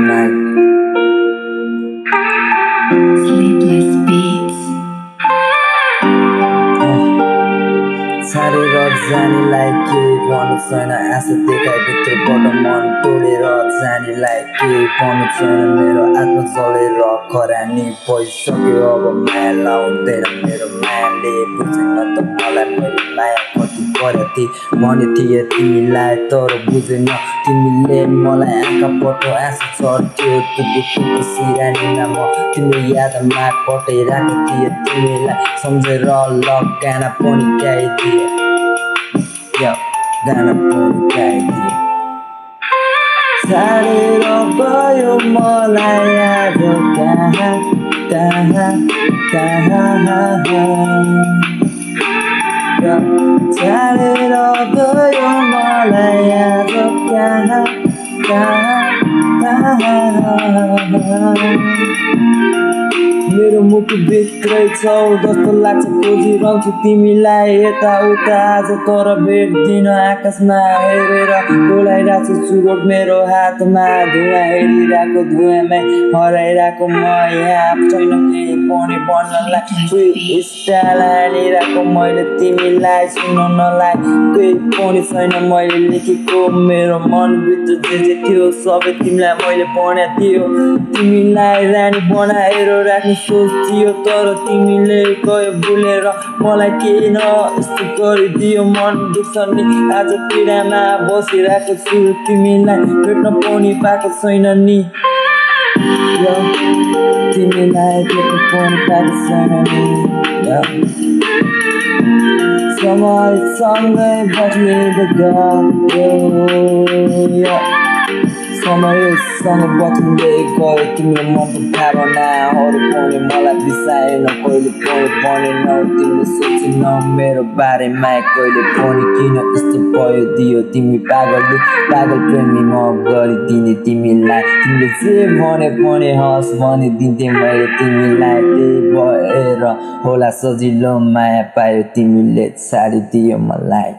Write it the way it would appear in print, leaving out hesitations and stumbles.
night. Sleepless beats. सारे rod जानेलाई केही भन्नु छैन, आशा देखाइ भित्रबाट मन तोडेर जानेलाई केही भन्नु छैन। मेरो आत्मा जलेर खरानी भइसक्यो, अब माया लाउँदैन मेरो मायाले। बुझेन त मलाई मेरो माया कति गरेको थिएँ भने थिएँ तिमीलाई, तर बुझेन तिमीले मलाई। आँखाबाट आँसु झर्थ्यो टुपु टुपु सिरानीमा, म तिम्रो यादमा कटाइरहेको थिएँ तिमीलाई सम्झेर। ल गाना पनि गाइदिए, गाना पनि गाइदिए। छाडेर गयो मलाई आज कहाँ कहाँ कहाँ, छाडेर गयो मलाई आज कहाँ कहाँ कहाँ। मेरो मुख भित्रै छौ जस्तो लाग्छ, खोजिरहन्छु तिमीलाई यताउता आज, तर भेट्दिन। आकाशमा हेरेर डोलाइरहेको छु चुरोट मेरो हातमा, धुवा हेरिरहेको धुवामै हराइरहेको म यहाँ छैन केही पनि भन्नलाई। फ्री स्टाइल हानिरहेको मैले तिमीलाई सुन्नलाई, केही पनि छैन मैले लेखेको। मेरो मनभित्र जे थियो सबै तिमीलाई मैले भनेको थियो। तिमीलाई रानी बनाएर राख्ने सोच थियो, तर तिमीले गयो भुलेर मलाई केही न यस्तो गरिदियो। मन दुख्छ नि आज पीडामा बसिरहेको छु, तिमीलाई भेट्न पनि पाएको छैन नि, तिमीलाई भेट्न पनि पाएको छैन नि। समय सँगै बदलिँदै गयो, समयसँग बदलिँदै गयो तिम्रो मनको भावनाहरू पनि मलाई बिसाएन। कहिले पनि भनेनौ तिमीले सोचेनौ मेरो बारेमा कहिले पनि, किन यस्तो भयो दियो तिमी पागल प्रेमी म गरिदिने तिमीलाई। तिमीले जे भने पनि हस् भनिदिन्थेँ मैले तिमीलाई, त्यही भएर होला सजिलो माया पायो तिमीले छाडिदियो मलाई।